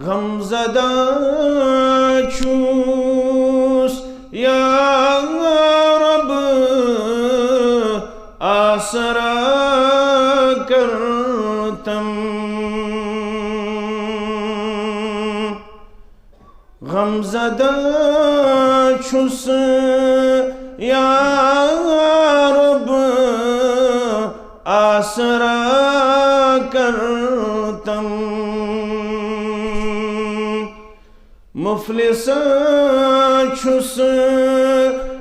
गमज़दा छूस या रब आसरा करतम। गमज़दा छूस या रब आसरा करतम। मुफलिस छुस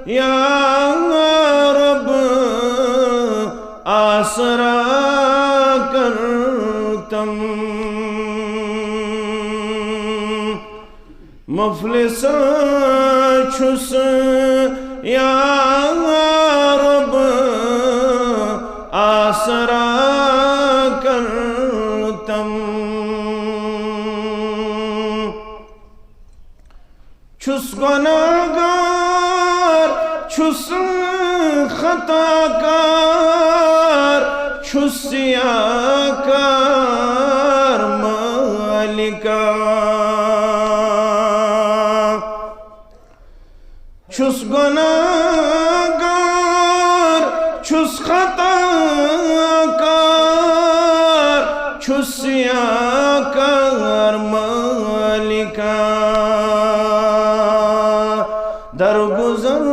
या रब आसरा करतम। मुफलिस छुस या रब आसरा करतम। छुस गुनाहगार छुस खताकार छुस सियाकार मालिका। छुस गुनाहगार छुस खताकार छुस सियाकार मालिका। दरगुजर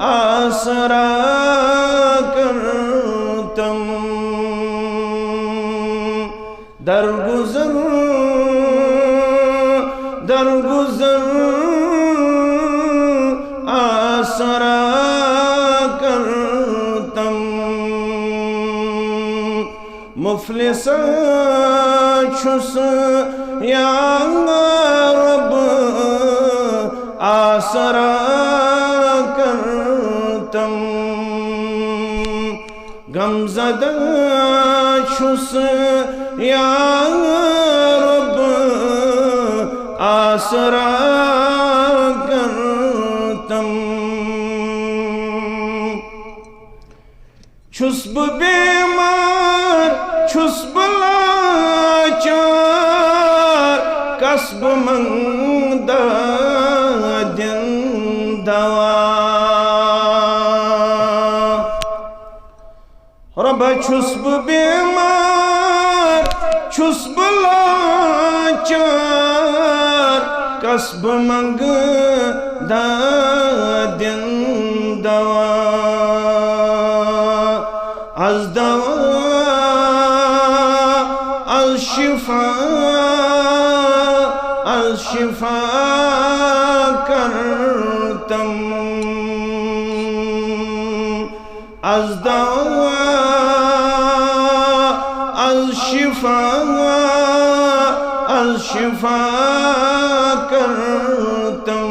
आसरा करतम। दरगुजर आसरा करतम। मुफलिस छुस या रब आसरा करतम। गमज़दा छुस या रब आसरा करतम। छुस बीमार छुस लाचार कसब मंगदा दिन दवा। रब छुस बीमार छुस लाचार कसब मंगदा दिन दवा। अज दवा अल शिफा करतम। अज दवा अल शिफा करतम।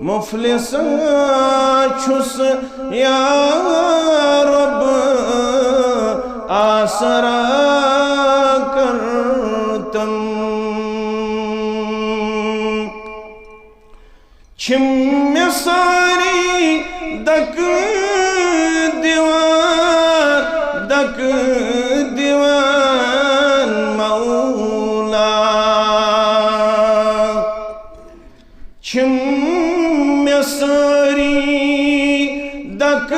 मुफलिस छुस या रब आसरा करतम। छिम सारी दक दीवान मौला। छिम सारी दक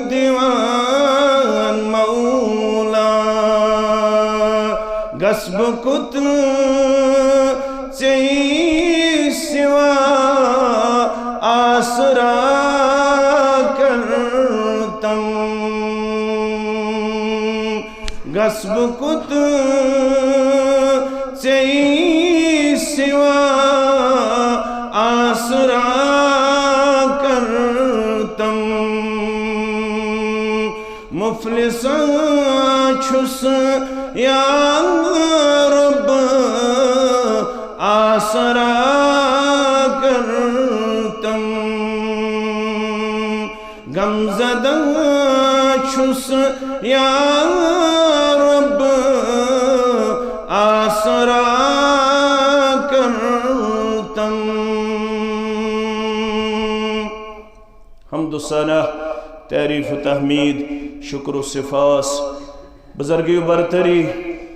दीवान मौला। गस्ब कुत सिवा आसरा करतम। गस्ब कुत सिवा आसरा करतम। मुफलिस छुस या रब आसरा करतम। गमज़दा छुस या रब आसरा करतम। हम्दु सना तारीफ तहमीद शुक्र सिफास बुजुर्गी बरतरी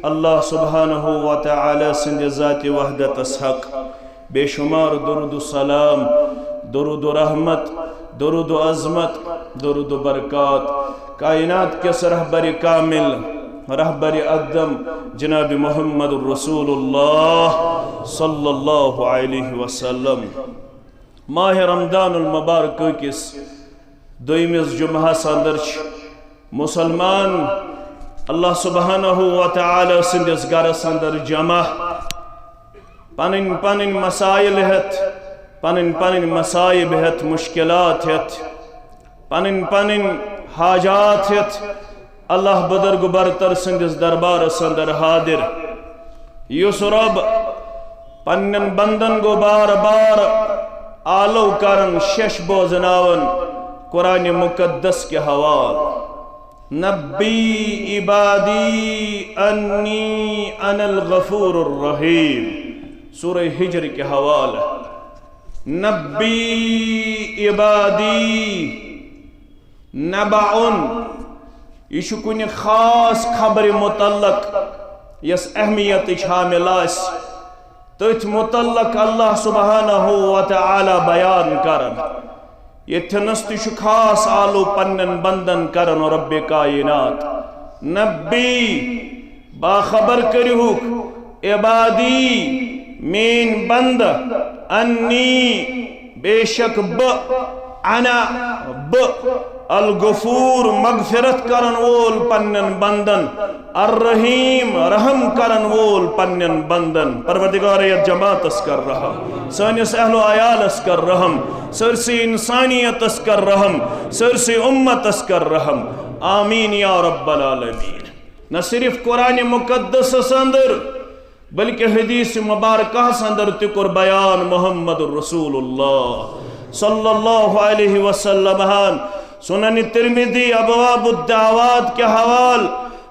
अल्लाह सुब्हानहु व तआला सिंध ज़ात वहदत हक बेशुमार दुरूद सलाम दुरूद रहमत दुरूद अज़मत दुरूद बरकात कायनात के रहबर कामिल रहबर अदम जनाब मोहम्मद रसूलुल्लाह सल्लल्लाहु अलैहि वसल्लम माह रमदानुल मुबारक किस दोयमिस जुमहस अंदर मुसलमान अल्लाह सुब्हानहु व तआला सिंदिस गरस अंदर जमा पनिन पनिन मसाइल हेत पनिन पनिन मसाइब हेत मुश्किलात हेत पनिन पनिन हाजात हेत अल्लाह बुजुर्ग बरतर सिंदिस दरबार अंदर हादिर युस रब पन्न बंदन गो बार बार आलो करन शश बोजनावन कुरान मुकद्दस के हवाल नब्बी इबादी अन्नी अनल गफूरुर रहीम सूरह हिजर के हवाला नब्बी इबादी नबाउन यह कुन खास खबर मुतल्लक यस अहमियत शामिल तथ मुतल्लक अल्लाह सुब्हानहु व तआला बयान करन यथनस तु खास आलो पन्न बंदन करन रब्बे कायनात नब्बी बाखबर करिहुक इबादी मेन बंद अन्नी बेशक ब अना ब अल गफूर मगफिरत करन वोल पन्नन बंदन अर रहीम रहम करन वोल पन्नन बंदन परवरदिगार ये जमातस कर रहम सानिस अहलो आयालस कर रहम सरसी इंसानियतस कर रहम सरसी उम्मतस कर रहम आमीन या रब्बल आलमीन। न सिर्फ कुरान मुकद्दस अंदर बल्कि हदीस मुबारक अंदर तिकुर बयान मोहम्मद रसूलुल्लाह सल्लल्लाहु अलैहि वसल्लम सुनन तिरमिज़ी अबवाबुद्दावात के हवाल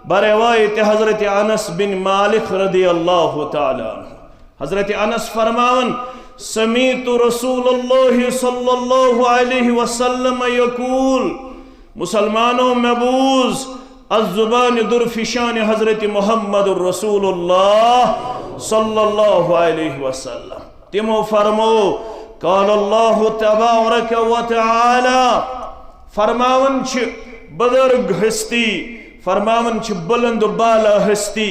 बरवायत हजरत अनस बिन मालिक रदियल्लाहु ताला हजरत अनस फरमावन समीतु रसूलुल्लाह सल्लल्लाहु अलैहि वसल्लम यकूल मुसलमानों महबूज अज़्ज़ुबान दुरफिशान हजरत मोहम्मद रसूलुल्लाह सल्लल्लाहु अलैहि वसल्लम तिमो फरमो क़ाल अल्लाहु तबारक व तआला फरमावन बुजुर्ग हस्ती फरमावन बुलंद बाला हस्ती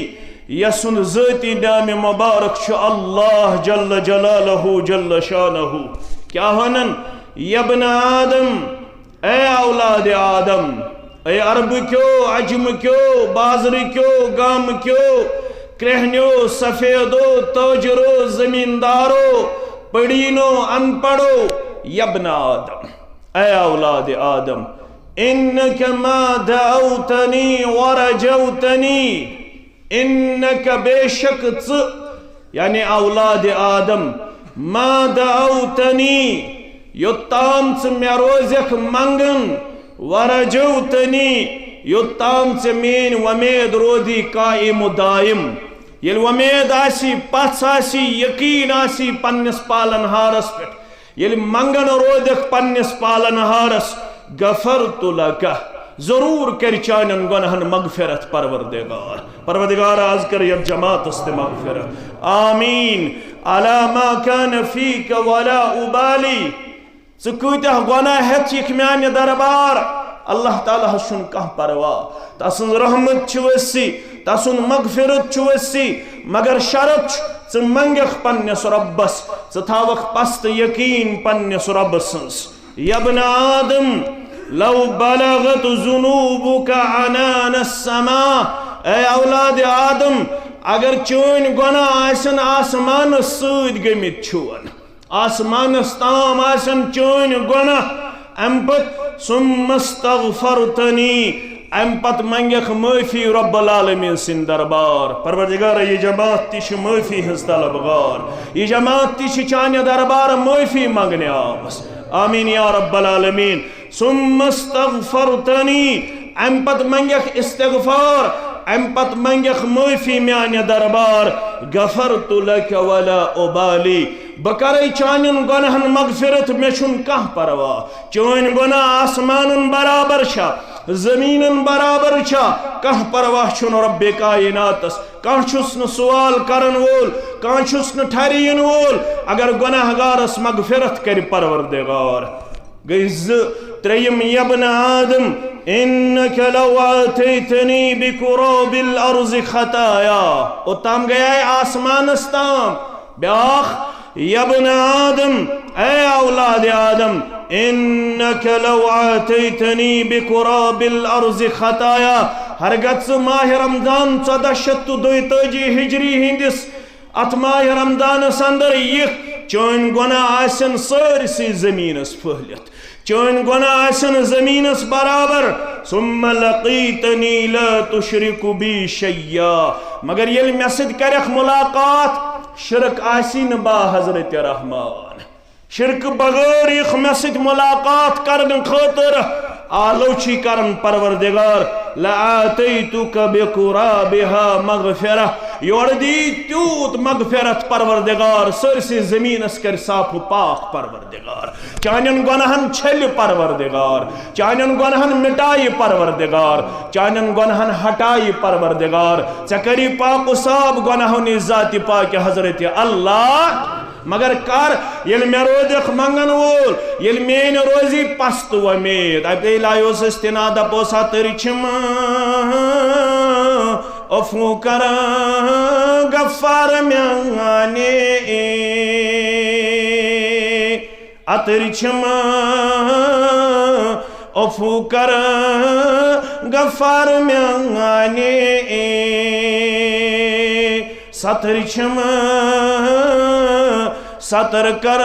यसुन ज़ाती नाम मुबारक अल्लाह जल्ल जलालहु जल्ल शानहु क्या वनन यब्न आदम ए औलाद आदम ए अरब क्यों अजम क्यों बाजरी क्यों गाम क्यों क्रेहन्यो सफेदो तोजरो जमींदारो पढ़ीनो अनपढ़ो यब्न आदम ऐ औलाद आदम इन्नक मा दअउतनी व रजौतनी इन्नक बेशक यानी औलाद आदम मा दअउतनी योत्ताम मे रोजक मंगन व रजौतनी योत्ताम मेन वमेद रोदी कायम दायम ये वमेद आसी पस आसी यकीन आसी पन्नस पालनहारस पे ये मंगन रोदक पन्नस पालनहारस गफरतु लका जरूर कर चानन गुनहन मगफिरत परवरदिगार परवरदिगार आज कर यब जमात अस्ते मगफिरत आमीन अला मा कान फीक वला उबाली सुकुता गुनाह है म्यान दरबार अल्लाह ताला हसन कह परवा तसन रहमत छुसी तसन मगफिरत छुसी मगर शरत च मंगख पन्नस रब्बस च थावख पस्त यकीन पन्नस रब्बस यब्न आदम लौ बलगत जुनूबुका अनान अस्समा ए औलाद आदम अगर चोन गुनाह आसन आसमान सद गमित छुन आसमानस ताम आसन चोन गुनाह अम्पत सुम्मस्तगफरतनी अम्पत मंगख माफी रब्बुल आलमीन सिन दरबार परवरदिगार ये जमात तिश माफी हज तलबगार ये जमात तिश चान्य दरबार माफी मांगने आमस आमीन या रब्बुल आलमीन सुम्मस्तगफरतनी अम्पत मंगख इस्तिगफार अम्पत मंगख माफी म्यान्य दरबार गफरतु लक वला उबाली बह करे चानन गुनाहन मगफिरत मे छुन कह परवाह चोन गुनाह आसमान बराबर छा जमीन बराबर छा कह परवाह छुन रब्बे कायनातस कह छुस न सवाल करन वोल कह छुस न ठहरियन वोल अगर गुनाहगारस मगफिरत कर परवरदिगार गई त्रयम यबन आदम इन्नक लौ आतैतनी बिकुराबिल अर्ज़ खताया ओ ताम गया है आसमानस ताम ब्याख यबन आदम ऐ औलाद आदम इन्नक लौ आतैतनी बिकुराबिल अर्ज़ खताया हरगत माह रमजान 1442 हिजरी हिंदिस अत माह रमजान अंदर यह चोन गुनाह आसन सारसी जमीनस फहलित चोन गुनाह आसन जमीनस बराबर सुम्मा लकीतनी ला तुशरिकु बी शैया मगर ये मे सद करख मुलाकात शिरक आसी न बा हजरत रहमान शिरक बगैर यह मे सद मुलाकात करन खातिर आलोची करन परवरदिगार लआतैतुक बिकुराबिहा मगफिरा योर दी त्यूत मगफिरत परवरदिगार सरसी जमीनस कर साफ पाक परवरदिगार चानन गुनाहन छल परवरदिगार चानन गुनाहन मिटाई परवरदिगार चानन गुनाहन हटाई परवरदिगार चकरी पाक साब गुनाहों जाति पाक हजरत अल्लाह मगर कर ये मे रोदख मंगन वोल ये मेन रोजी पस्त वमेद अब लायोस इस्तना दपोसा तरछम अफू कर गफ्फार म्याने अतरिछम अफू कर गफ्फार म्याने सतरिछम सतर कर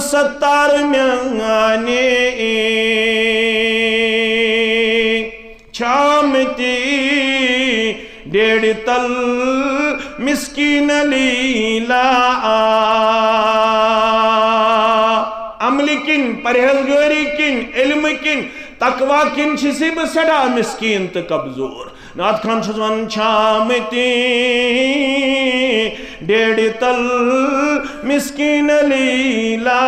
सत्तार म्याने छामती डेढ़ तल मिस्कीन लीला अमल किन परहेजगारी किन इल्म किन तकवा किन छिसिब सड़ा मिस्कीन तो कमजोर नाथ खान वन छामती डेढ़ तल मिस्कीन लीला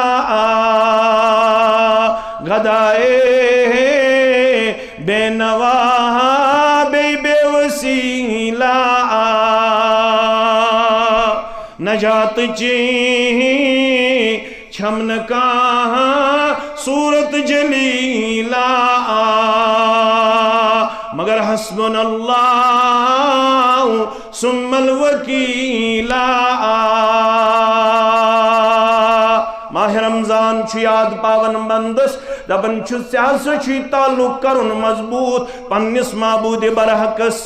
गदाए बेनवा बेवसीला नजात ची छमन का सूरत जलीला मगर हस्बुनल्लाह सुम्मल वकीला माह रमजान याद पावन बंदस दपन सह ताल्लुक करुन मजबूत पन्निस माबूद बरहकस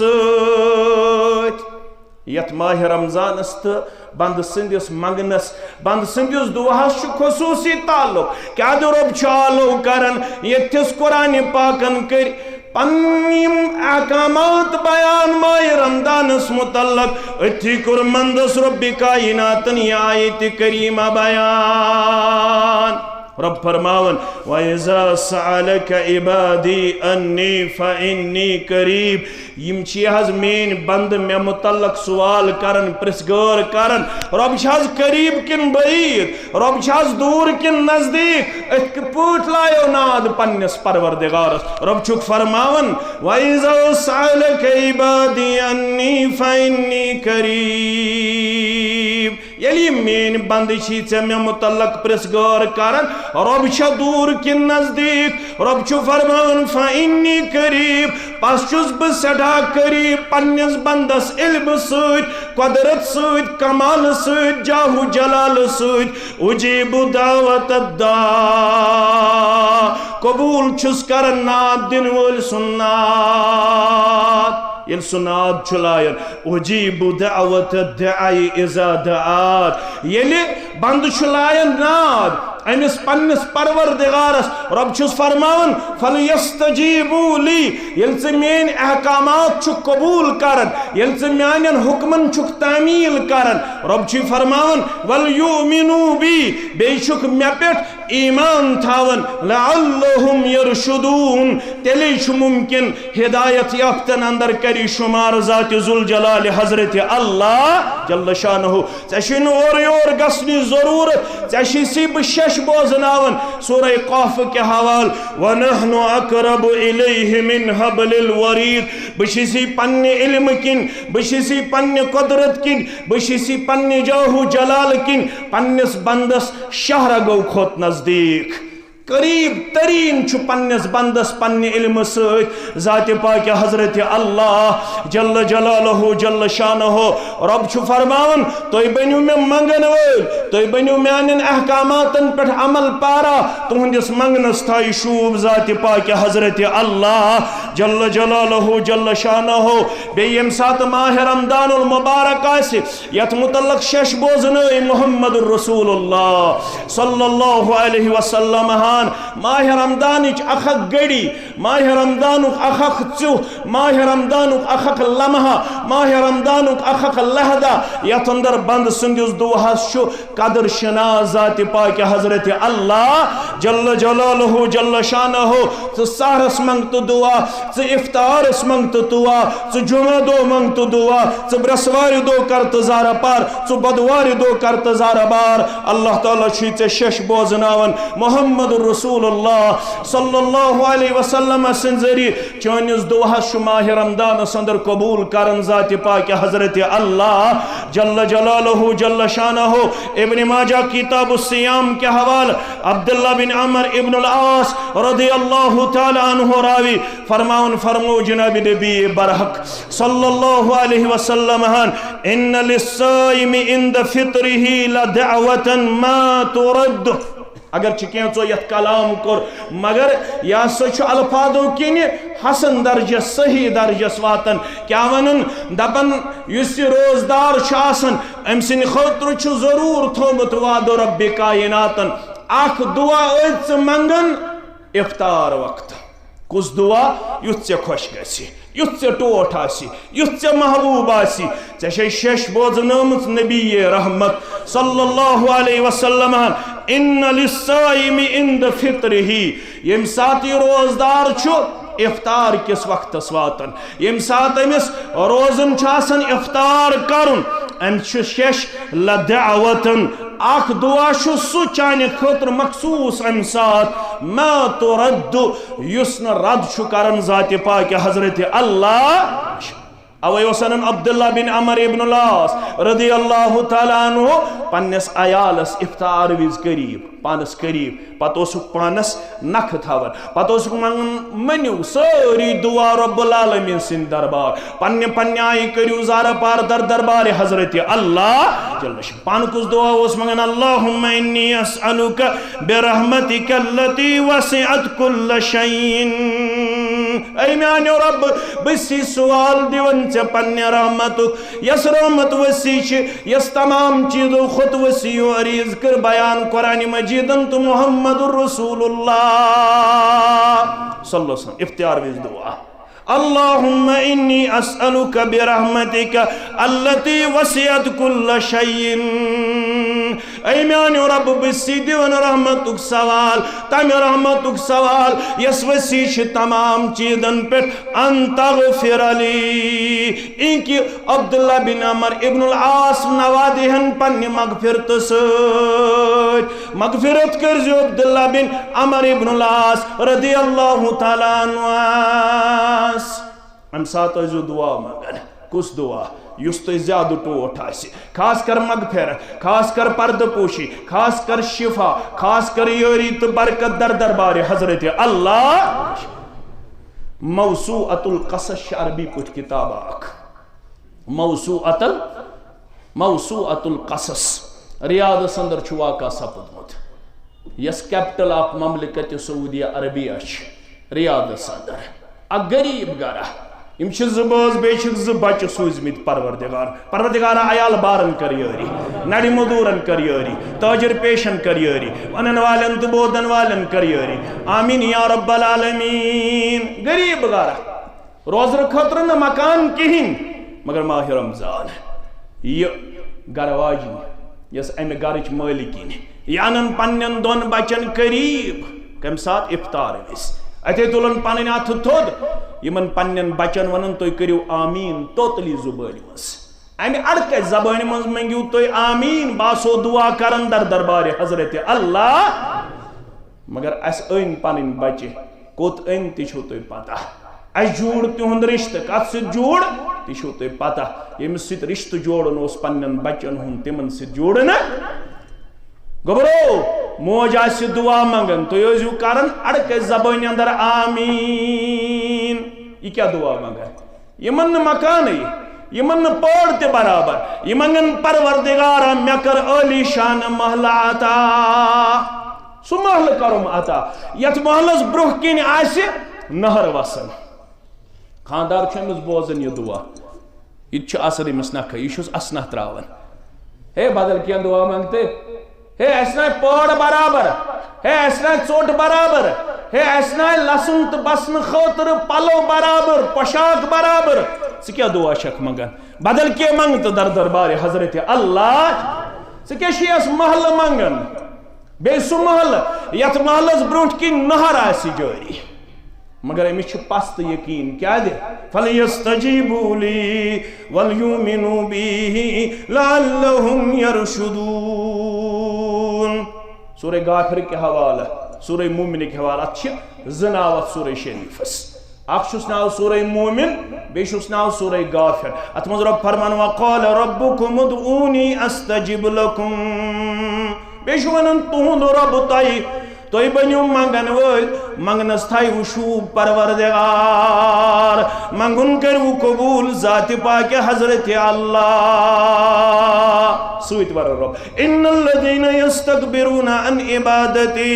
यथ माह रमजानस तो बंद संदिस मंगनस बंद संदिस दुआस खसूसी ताल्लुक क्या रब आलो करन यथिस कुरान पाकन कर पन्निम अहकामात बयान माह रमजानस मुतल्लक अथी कुर मंदस रब्बि कायनातन ये आयत करीमा बयान रब फरमावन वइज़ा सअलक इबादी अन्नी फइन्नी करीब यम हज मेन बंद मे मुतल्लक सवाल करन प्रिसगार करन रब छज करीब किन बईद रब छज दूर किन नजदीक अथ पट लायो नाद पन्निस परवरदिगारस रब छुक फरमावन वइज़ा सअलक इबादी अन्नी फइन्नी करीब यली मेन बंद चे मे मुतल्लक प्रिसगार करन रब छ दूर किन नजदीक रब छु फरमान फइन्नी करीब पस छुस ब सदा करीब पन्निस बंदस इल्म सद कुदरत सद कमाल सद जाहु जलाल सद उजीबु दावत दा कबूल छुस करन नाद दिन वोल सुन्नात ये सुनाद छुलायन उजीबु दावत दाई इज़ा दाआत ये बंद छुलायन नाद अमिस पन्निस परवरदिगारस रब छुस फरमावन फलयस्तजीबू ली येल से मेन अहकामात छु कबूल करन येल से म्यानन हुक्मन छु तामील करन रब छु फरमावन वल युमिनु बी बेशुक मे पेट ईमान थावन लअल्लहुम यरशुदून तेली छु मुमकिन हिदायत याफ्तन अंदर करी शुमार ज़ात जुल जलाल हजरत अल्लाह जल्ल शानहु चशिन और योर गसनी जरूरत चशिसी बशश बोजनावन सूरह क़ाफ के हवाल व नहनु अक़रबु इलैहि मिन हब्लिल वरीद बशिसी पन्ने इल्म किन बशिसी पन्ने कुदरत किन बशिसी पन्ने जाहु जलाल किन पन्नस बंदस शहर गौ खोत नजदीक करीब तरीन छु पन्नस बंदस पन्ने इल्म सत ज़ात पाक हजरत अल्लाह जल्ल जलालहु जल्ल शानहु रब छु फरमावन तोय बनियो मे मंगन वल तोय बनियो म्यानन अहकामातन पे अमल पारा तुहंदिस मंगनस थाई शूब ज़ात पाक हजरत अल्लाह जल्ल जलालहु जल्ल शानहु बे यम सात माह रमदानुल मुबारक आसि यत मुतल्लक शश बोजन मुहम्मदुर रसूलुल्लाह सल्लल्लाहु अलैहि वसल्लम माह रमदान अख गड़ी माह रमदान अख चु माह रमदान अख लम्हा माह रमदान अख लहदा यथ अंदर बंद सुंदिस दुआस कदर शना ज़ात पाक हजरत अल्लाह जल्ल जलालहु जल्ल शानहु च सहरस मंगत दुआ च इफ्तारस मंगत दुआ च जुमा दो मंगत दुआ च ब्रसवार दो करत ज़ारा पार च बदवार दो करत ज़ारा बार अल्लाह ताला छि शश बोजनावन मोहम्मद रसूलुल्लाह सल्लल्लाहु अलैहि वसल्लम सिंजरी चानिस दुआस माह रमदान अंदर कबूल करन ज़ात पाक हजरत अल्लाह जल्ल जलालहु जल्ल शानहु इब्न माजा किताब सियाम के हवाले अब्दुल्लाह बिन अमर इब्न अल आस रज़ियल्लाहु तआला अन्हु रावी फरमाउन फरमो जनाब नबी बरहक सल्लल्लाहु अलैहि वसल्लम इन्न लिस्साइमि इंद फित्रिही लदअवतन मा तुरद अगर चो यथ कलाम कोर मगर यह सह अल्फादों किन हसन दर्जस सही दर्जस वातन क्या वन दपन युस रोजदार अम सिन खतर जरूर थोमुत वादो रब्बि कायनातन अख दुआ मंगन इफ्तार वक्त कुस दुआ युथ चे खुश गसी युथ चे टोट आसी युथ चे महबूब आसी चे शश बोजनमुत नबी रहमत सल्लल्लाहु अलैहि वसल्लम इन्न लिस्साइमि इंद फित्रिही यम सात रोजदार छु इफ्तार किस वक्त वातन यम सात अमिस रोजन इफ्तार करुन अम शश लदअवतन अख दुआ सु चाने खतर मखसूस अम सात मा तुरद युस न रद छु करन ज़ात पाक हजरत अल्लाह अवे वसन अब्दुल्लाह बिन अमर इब्न अल आस रज़ियल्लाहु तआला अन्हु पन्नस अयालस इफ्तार विज करीब पानस करीब पत पानस नख थवन पत मनु सारी दुआ रब्बुल आलमीन सिंद दरबार पन्ने पन्ने आय करियो ज़ारा पार दर दरबार हजरत अल्लाह जल्ल पान कुछ दुआ मंगन अल्लाहुम्मा इन्नी अस्अलुका बिरहमतिका अल्लती वसिअत कुल्ल शैइन ऐ म्यानो रब बसी सवाल दिवन चे पन्ने रहमतुक यस रहमत वसी यस तमाम चीजों खुद वसी अरीज कर बयान कुरान मजीदन तो मुहम्मदुर रसूलुल्लाह सल्लल्लाहु अलैहि वसल्लम इफ्तियार विज दुआ अल्लाहुम्मा इन्नी अस्अलुका बिरहमतिका अल्लती वसिअत कुल्ल शैइन ऐ म्यानो रब बसी दिवन रहमतुक सवाल तम रहमतुक सवाल यस वसी तमाम चीजन पे अंतगफिर अली इनकी अब्दुल्लाह बिन अमर इब्न अल आस नवादिहन पन्ने मगफिरत सत मगफिरत कर जो अब्दुल्लाह बिन अमर इब्न अल आस रज़ियल्लाहु तआला अन्हु अम सात दुआ मंगन कुस दुआ युस तो ज्यादा टोट आसि खास कर मगफिरत खास कर पर्दपोशी खास कर शिफा खास कर योरी तो बरकत दर दरबार हजरत अल्लाह मौसूअतुल क़सस अरबी कुछ किताब आख मौसूअतुल क़सस रियाद अंदर छु वाक़ा सपदमुत यस कैपिटल ऑफ ममलिकत सऊदिया अरबिया रियाद अंदर अ गरीब गरा इम जबोज बे बच्चे सूजमित परवरदिगार अयाल बारन कर यारी नड़ी मजूरन कर यारी ताजर पेशन कर यारी वनन वालन तो बोदन वालन कर यारी आमीन या रब्बल आलमीन गरीब गारा रोजर खतर न मकान कहीं मगर माह रमजान ये गरवाजी यस अमि गरच मालिकिन यह अनन पन्न दोन बचन करीब कम सात इफ्तार विस अथे तुलन पन अथ थोद यमन पन्न बचन वन तुम करियो आमीन तोतली जुबान मज अमि अड़क जबान मज मंगियो तुम आमीन बासो दुआ करन दर दरबार हजरत अल्लाह मगर अस अन पन बचे कोत अन तुम पता अस जोड़ तिहुंद रिश्त कत सत जोड़ तुम तुम पता यमिस सत रिश्त जोड़न पन्न बचन हुन तिमन सत जोड़न गबरो मोज आस दुआ मंगन तुम करन अड़क जबान अंदर आमीन यह क्या दुआ मंगन यमन मकान यमन पौड़ ते बराबर यह मंगन परवरदिगार मे कर अली शान महल अता सु महल करुम अता यथ महलस ब्रोह किन आसि नहर वसन खानदार अमिस बोजन यह दुआ यह असर अमिस नख यह असना त्रावन हे बदल क्या दुआ मांगते हे असना पौड़ बराबर हे असना चोट बराबर हे असना लसन तो बसन खतर पलो बराबर पोशाक बराबर क्या दुआ शक मंगन बदल क्या मंगत दर दरबार हजरत अल्लाह क्या महल मंगन बे सु महल यथ महलस ब्रोह किन नहर आसि जारी मगर अमिस पस्त यकीन क्या दे फलयस्तजीबू ली वलयुमिनू बिही लअल्लहुम यरशुदून सूरह गाफिर के हवाला सूरह मोमिन के हवाला अच्छे जनावत सूरह शरीफस अखुस नाव सूरह मोमिन बेशुस नाव सूरह गाफिर अत मज रब फरमान वक़ाल रब्बुकुम उदऊनी अस्तजिब लकुम बेशु वनन तुहुंद रब तुम बनो मंगन वल मंगनस थाई वशूब परवरदिगार मंगुन करवु कबूल जात पाक हजरत अल्लाह सुइत वर रब इन्नल्लज़ीना यस्तकबिरूना अन इबादती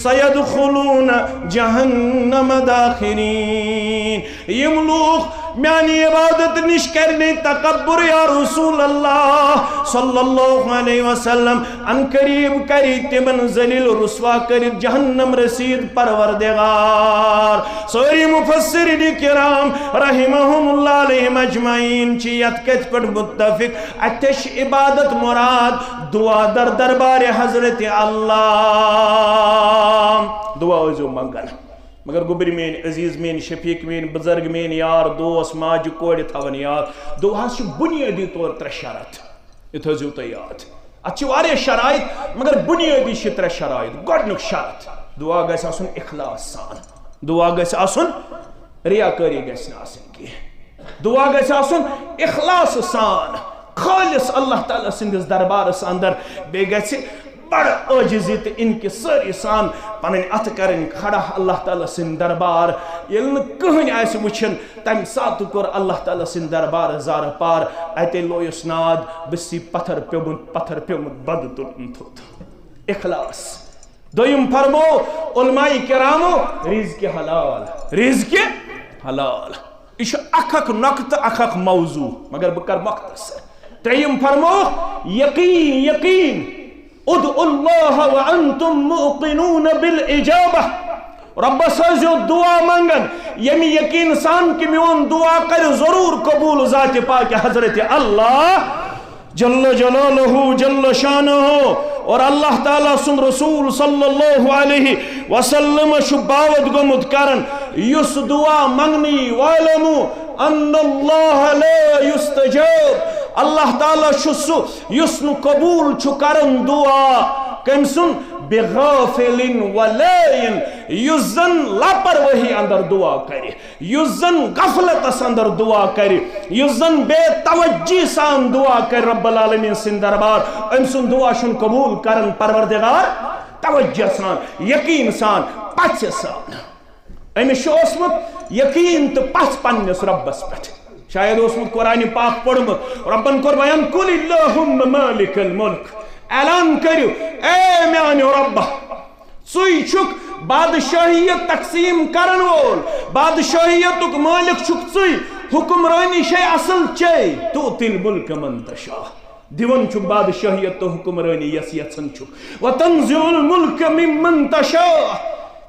सयदखुलून जहन्नम दाखिरीन यम लोग म्यानी इबादत निश करने तकब्बुर या रसूल अल्लाह सल्लल्लाहु अलैहि वसल्लम अन करीब करी तिमन जलील रुसवा करी जहन्नम रसीद परवरदिगार सारी मुफस्सिरीन किराम रहमहुमुल्लाह अलैहिम अजमईन चियत कत पर मुत्तफिक अतश इबादत मुराद दुआ दर दरबार हजरत अल्लाह दुआ जो मंगन मगर गुबरी मेन अजीज मेन शफीक मेन बुजुर्ग मेन यार दोस्त माज कोड़ थवन याद दुआ बुनियादी तौर 3 शरत यह थो तुम याद अत शराइत मगर बुनियादी 3 शराइत गोडनुक शरत दुआ गस आसुन इखलास सान दुआ गस आसुन रियाकारी गस न आसन की दुआ गस आसुन इखलास सान खालिस अल्लाह ताला सिंदिस दरबारस अंदर बे गस बड़ आजिजी तो इनके सारी सान पन अत कर खड़ा अल्लाह ताला सिंद दरबार ये कहन आस वुचन तम सात कोर अल्लाह ताला सिंद दरबार जार पार अते लोयस नाद बसी पत्थर प्योमुत बद तुलमुत इखलास दोयम फरमो उलमाई किरामो रिज़्क़ हलाल इश अखक नक्त अखक मौजू मगर बकर मुख्तसर त्रेयम फरमो यकीन उदउल्लाह व अंतुम मुक़िनून बिल इजाबा रब्बस जो दुआ मंगन यमी यकीन सान कि मेन दुआ कर जरूर कबूल जात पाक हजरत अल्लाह जल्ल जलालहू जल्ल शानहू और अल्लाह ताला सुन रसूल सल्लल्लाहु अलैहि वसल्लम शुबावत गमुत करन युस दुआ मंगनी वालमु अन्नल्लाह ला युस्तजाब अल्लाह ताला शुसु युस्नु कबूल छु करन दुआ कमसुन बेगाफिलिन वलाइन युजन लापरवाही अंदर दुआ करे युजन गफलत अंदर दुआ करे युजन बेतवज्जी सान दुआ करे रब्बुल आलमीन सिन दरबार अमसुन दुआ शुन कबूल करन परवरदिगार तवज्जह सान यकीन सान पछ सान अमिस ओसमुत यकीन तो पछ पन्नस रब्बस पे शायद ओसमुत कुरान पाक पढ़मुत रब्बन कोर बयान कुल अल्लाहुम्मा मालिकल मुल्क ऐलान करियो ए म्यानो रब्बा सुई छुक बादशाहियत तकसीम करन वोल बादशाहियतुक मालिक छुक सुई हुक्मरानी शे असल चे तू तिल मुल्क मन तशा दिवन छुक बादशाहियत तो हुक्मरानी यस यसन छुक व तंज़िउल मुल्क मिम्मन तशा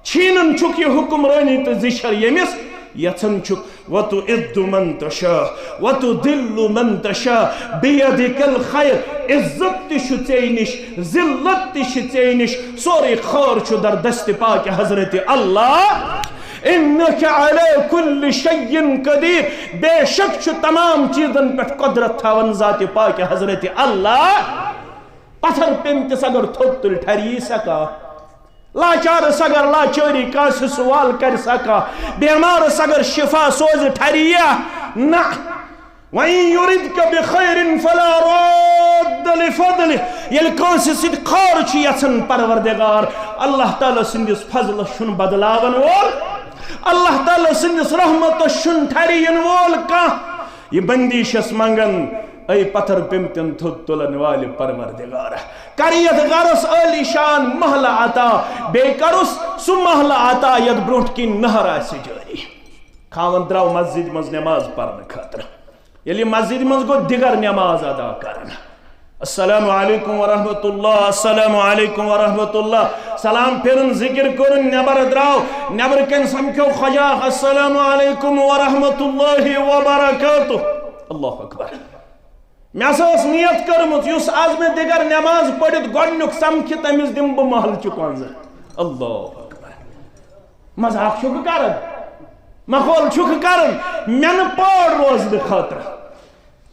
छीनन छुक ये हुक्मरानी तो जिशर यमिस यचन छुक वतु इद्दु मन तशा वतु दिल्लु मन तशा बियदिकल खैर इज्जत छु चे निश जिल्लत छु निश सोरे खैर छु दर दस्त पाक हजरत अल्लाह इन्नका अला कुल्लि शैइन कदीर बेशक छु तमाम चीजन पे कुदरत थावन जात पाक हजरत अल्लाह पत्थर पेमतिस अगर थोक तुल ठहरी सका लाचार सगर लाचारी का सवाल कर सका बीमार सगर शिफा सोज ठहरिया ना वहीं युरिदक बिखैरिन फला रद्द लिफदलिह यल कौंस सिद खैर छु यछन परवरदिगार अल्लाह ताला सिंदिस फजल शुन बदलावन वोल अल्लाह ताला सिंदिस रहमत शुन ठहरियन वोल का ये बंदिशस मंगन ऐ पत्थर पिमतन थुत तुलन वाले परवरदिगार करियत गरस अलीशान महला आता बेकरुस सु महला आता यद ब्रोट की नहर आसे जारी खावन द्राव मस्जिद मज नमाज पढ़ने खातिर यली मस्जिद मज गो दिगर नमाज अदा करना अस्सलामु अलैकुम व रहमतुल्लाह अस्सलामु अलैकुम व रहमतुल्लाह सलाम फिरन जिक्र करन नबर द्राव नबर कन समख्यो खजा अस्सलामु अलैकुम व रहमतुल्लाहि व बरकातुहू अल्लाहु अकबर मेस नियत कर्मुत युस आज में दिगर नमाज पढ़ित गोडनुक समखि तमिस दिम बह महल चुकान अल्लाहु अकबर मजाक छुक करन मखौल छुक करन मेन पढ़ रोज खातिर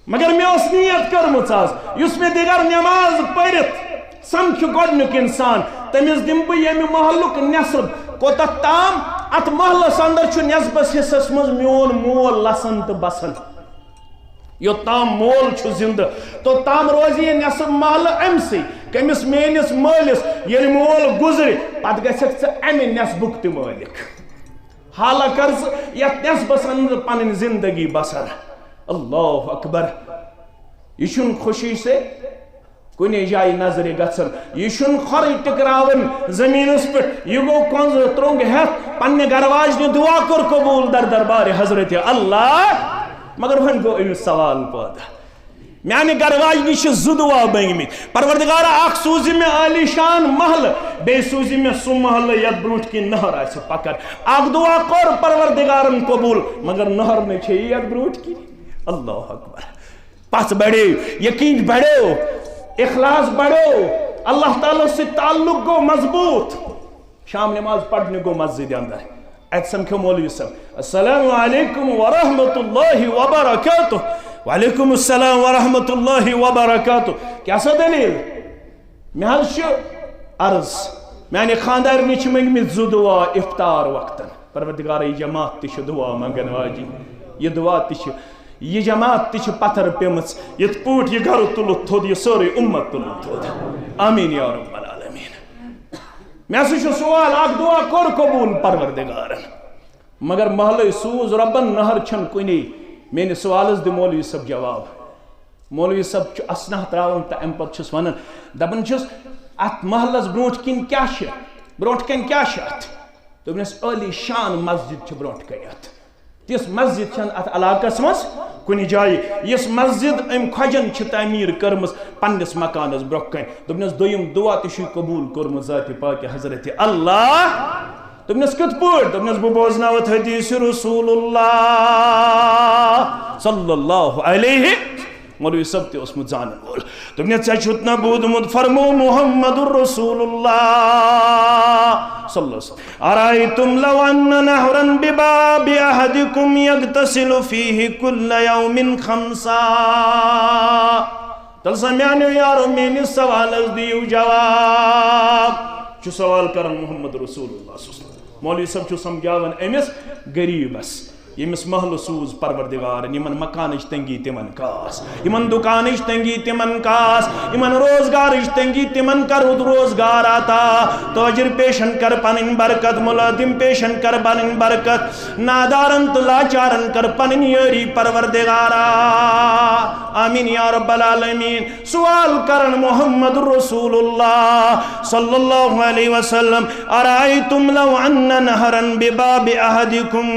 मगर मे नियत कर्मुत आज युस में दिगर नमाज पढ़ित समखि गोडनुक इंसान तमिस दिम बह यमि महलुक नेसब कोत ताम अत महलस अंदर छु नेसबस हिस्सस मज मोन मोल लसन तो बसन यो ताम मोल छु जिंद तो ताम रोजी नेसब महल अमसी कमिस मेनिस मालिस ये मोल गुजर पत गछक च अमि नेसबुक त मालिक हाला कर यत नेसबस अंदर पन जिंदगी बसर अल्लाह अकबर यह खुशी से कुने जाय नजर गसन यह खर टिकरावन जमीनस पे यह गो कंज त्रोंग हेत पन्ने गरवाज ने दुआ कर कबूल दर दरबार हजरत अल्लाह मगर वन गो अमिस सवाल पैदा माने गरवाज निश जु दुआ बंगमित परवरदिगार अख सूजी में आलीशान महल बे सूजी में सु महल यत ब्रूट की नहर आसे पकड़ अख दुआ कर परवरदिगारन कबूल मगर नहर ने छे यत ब्रूट की अल्लाह अकबर पास बढ़े यकीन बढ़ो इखलास बढ़ो अल्लाह ताला से ताल्लुक गो मजबूत शाम नमाज पढ़ने गो मस्जिद अंदर अत समख्यो मौलवी सब अस्सलामु अलैकुम व रहमतुल्लाहि व बरकातुहू वालेकुम अस्सलाम व रहमतुल्लाहि व बरकातुहू क्या सा दलील महल अर्ज मैंने खानदार नी मंगमित जु दुआ इफ्तार वक्तन परवरदिगार ये जमात तिश दुआ मंगन वाजी ये दुआ तिश ये जमात तिश पत्थर पेमच यत पूट ये घर तुल थोद ये सारे उम्मत तुल थोद आमीन या रब्बल आलमीन मैं सवाल अख दुआ कर कबूल परवरदिगार मगर महल सूज रबन नहर छन कुनी मेरे सवाल दि मौलवी सब जवाब मौलवी सब असना त्रावन तो अम पे वन दपन अत महलस ब्रोट किन क्या ब्रोट कन क्या अत दोपनस अली शान मस्जिद ब्रोट कन अत तिस मस्जिद अत इलाकस मज कुन जाय यस मस्जिद अम खजन तमीर कर्म पन्नस मकानस ब्रो कन दोपनस दोयम दुआ तु कबूल कर्म जात पाक हजरत अल्लाह दोपनस कत पट दोपनस बह बोजनावत हदीस रसूलुल्लाह सल्लल्लाहु अलैहि मौलवी सब ते उसमें जानन वोल तुमने छुत न बूदमुत फरमो मुहम्मदुर रसूलुल्लाह सल्लल्लाहु अलैहि वसल्लम अरायतुम लव अन्न नहरन बिबाबि अहदिकुम यगतसिलु फीहि कुल्ल यौमिन खमसा तल सम्यानो यारो मेनि सवाल दियो जवाब छु सवाल करन मुहम्मद रसूलुल्लाह सल्लल्लाहु अलैहि वसल्लम मौलवी सब छु समझावन एमिस गरीबस यमिस महल सूज परवरदिगार यमन मकान तंगी तिमन कास यमन दुकान तंगी तिमन कास यमन रोजगार तंगी तिमन कर रोजगार आता ताजिर पेशन कर पन बरकत मुलाजिम पेशन कर पन बरकत नादारन तो लाचारन कर पन यारी परवरदिगारा आमीन या रब्बल आलमीन सवाल करन मुहम्मद रसूलुल्लाह सल्लल्लाहु अलैहि वसल्लम अरायतुम लव अन्न नहरन बिबाबि अहदिकुम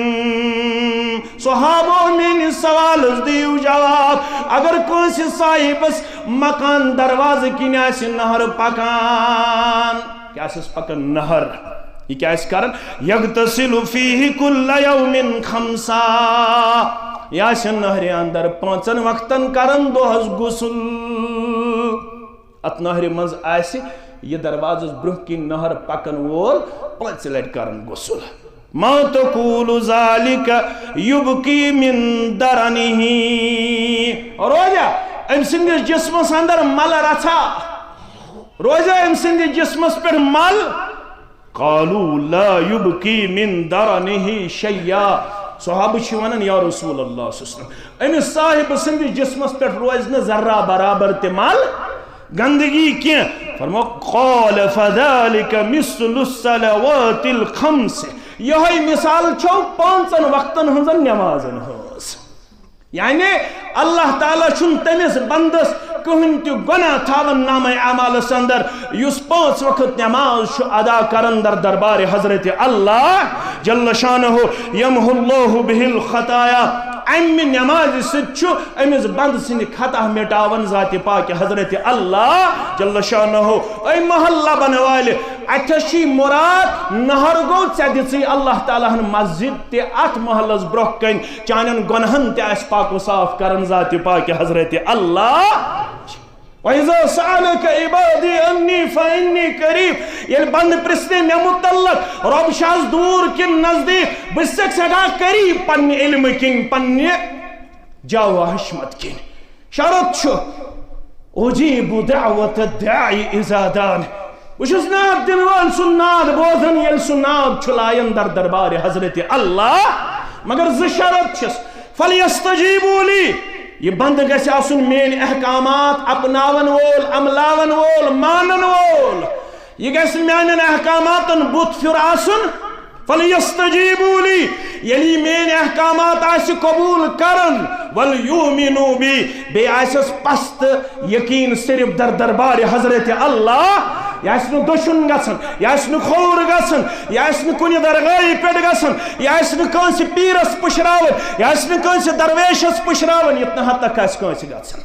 सहाबो में सवाल दियो जवाब अगर कौन से साहिबस मकान दरवाजे की नहर पकान क्या पकन नहर यह क्या करन यगतसिलु फीहि कुल्ल यौमिन खमसा या नहर अंदर 5 वक्तन करन दोहस गुसल अत नहर मज आसि यह दरवाजस ब्रुह की नहर पकन वोल 5 लट करन गुसल मा तकूलु ज़ालिका युबकी मिन दरनिही रोजा अम सिंदिस जिस्मस अंदर मल रचा रोजा अम सिंदिस जिस्मस पे मल कालू ला युबकी मिन दरनिही शैया सहाबा छ वनान या रसूल अल्लाह सल्लल्लाहु अलैहि वसल्लम अमिस साहिब सिंदिस जिस्मस पे रोज न जर्रा बराबर ते मल गंदगी क्या फरमो क़ाल फ़ज़ालिका मिस्लु सलवातिल खम्स यही मिसाल छो 5 वक्तन हजन नमाजन हस यानी अल्लाह ताला छुन तमिस बंदस कहन त गुनाह थावन नामे अमाल अंदर युस 5 वक्त नमाज अदा करन दर दरबार हजरत अल्लाह जल्ल शानहु यमहुल्लाहु बिहिल खताया अम्म नमाज सु अमिस बंद सिंद खता मिटावन जाति पाक हजरत अल्लाह जल्ल शानहु ऐ मोहल्ला बनवाले अथशी मुराद नहर गो चे अल्लाह ताला मस्जिद ते अथ मोहल्लस ब्रोह कन चानन गुनहन ते आस पाक साफ करन जाति पाक हजरत अल्लाह वइज़ा सअलका इबादी अन्नी फइन्नी करीब ये बंद प्रश्न मे मुतल्लक रब शास दूर के नजदीक बिसक सदा करीब पन इल्म किन पन्ने जावा हशमत किन शरत छु उजीबु दअवत दाई इज़ा दान वुशुस नाद दिनवान सुन्नाद बोधन यल सुन्नाद छुलायन दर दरबार हजरत अल्लाह मगर ज शरत छस फलयस्तजीबू ली ये बंद गस आसुन मेन अहकामात अपनावन वोल अमलावन वोल मानन वोल ये गस मेन अहकामातन बुत फिर आसुन फलयस्तजीबू ली यली मेन अहकामात आस कबूल करन वल युमिनु बी बे आसस पस्त यकीन सिर्फ दर दरबार हजरत अल्लाह यासनु दुश्मन गसन यासनु खौर गसन यासनु कुनि दरगाह पे गसन यासनु कंस पीरस पुशरावन यासनु कंस दरवेशस पुशरावन इतना हद तक आस कंस गसन